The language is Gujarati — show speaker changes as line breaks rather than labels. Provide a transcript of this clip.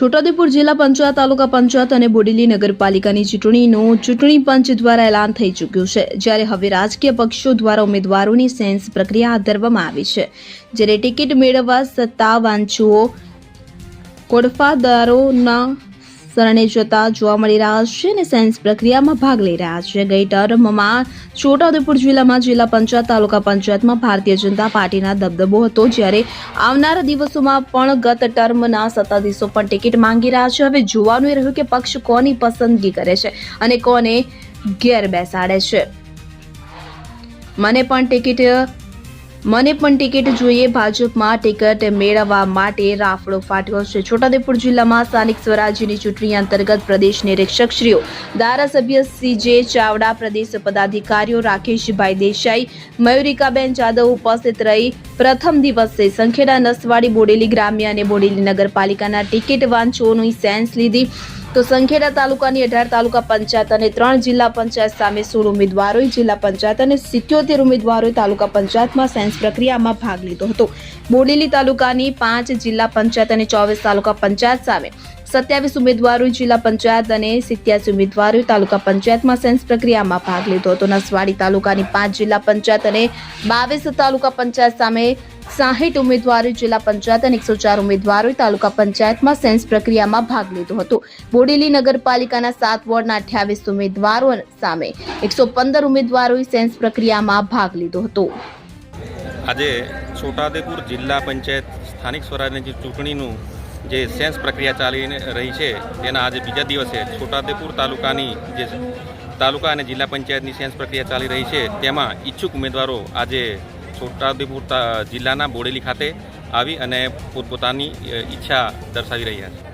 છોટાઉદેપુર જિલ્લા પંચાયત તાલુકા પંચાયત અને બોડેલી નગરપાલિકાની ચૂંટણીનું ચૂંટણી પંચ દ્વારા એલાન થઈ ચૂક્યું છે, જ્યારે હવે રાજકીય પક્ષો દ્વારા ઉમેદવારોની સેન્સ પ્રક્રિયા હાથ ધરવામાં આવી છે, જ્યારે ટિકિટ મેળવવા સત્તાવાંચુઓ કોડફાદારોના શરણે જતા જોવા મળી રહ્યા છે અને સેન્સ પ્રક્રિયામાં ભાગ લઈ રહ્યા છે। ગઈ ટર્મમાં છોટાઉદેપુર જિલ્લામાં જિલ્લા પંચાયત તાલુકા પંચાયતમાં ભારતીય જનતા પાર્ટીના દબદબો હતો, જ્યારે આવનારા દિવસોમાં પણ ગત ટર્મના સત્તાધીશો પણ ટિકિટ માંગી રહ્યા છે। હવે જોવાનું એ રહ્યું કે પક્ષ કોની પસંદગી કરે છે અને કોને ઘેર બેસાડે છે। મને પણ ટિકિટ જોઈએ। ભાજપમાં ટિકિટ મેળવવા માટે રાફડો ફાટ્યો છે। છોટાઉદેપુર જિલ્લામાં સ્થાનિક સ્વરાજ્યની ચૂંટણી અંતર્ગત પ્રદેશ નિરીક્ષકશ્રીઓ, ધારાસભ્ય CJ ચાવડા, પ્રદેશ પદાધિકારીઓ રાકેશભાઈ દેસાઈ, મયુરિકાબેન જાદવ ઉપસ્થિત રહી પ્રથમ દિવસે સંખેડા, નસવાડી, બોડેલી ગ્રામ્ય અને બોડેલી નગરપાલિકાના ટિકિટ વાંચોની સેન્સ લીધી। તો સંખેડા તાલુકાની 18 તાલુકા પંચાયત અને 3 જિલ્લા પંચાયત સામે 16 ઉમેદવારોએ જિલ્લા પંચાયત અને 77 ઉમેદવારોએ તાલુકા પંચાયતમાં સેન્સ પ્રક્રિયામાં ભાગ લીધો હતો। બોડેલી તાલુકાની 5 જિલ્લા પંચાયત અને 24 તાલુકા પંચાયત સામે 27 ઉમેદવારોએ જિલ્લા પંચાયત અને 87 ઉમેદવારોએ તાલુકા પંચાયતમાં સેન્સ પ્રક્રિયામાં ભાગ લીધો હતો। નસવાડી તાલુકાની 5 જિલ્લા પંચાયત અને 22 તાલુકા પંચાયત સામે 60 ઉમેદવારોએ જિલ્લા પંચાયત અને 104 ઉમેદવારોએ તાલુકા પંચાયતમાં સેન્સ પ્રક્રિયામાં ભાગ લીધો હતો। બોડેલી નગરપાલિકાના 7 વોર્ડના 28 ઉમેદવારો સામે 115 ઉમેદવારોએ સેન્સ પ્રક્રિયામાં ભાગ લીધો હતો।
આજે છોટાઉદેપુર જિલ્લા પંચાયત સ્થાનિક સ્વરાજ્યની ચૂંટણીનું જે સેન્સ પ્રક્રિયા ચાલી રહી છે તેના આજે બીજા દિવસે છોટાઉદેપુર તાલુકાની જે તાલુકા અને જિલ્લા પંચાયતની સેન્સ પ્રક્રિયા ચાલી રહી છે તેમાં ઈચ્છુક ઉમેદવારો આજે છોટાઉદેપુર જિલ્લાના બોડેલી ખાતે આવી અને પોતપોતાની ઈચ્છા દર્શાવી રહ્યા છે।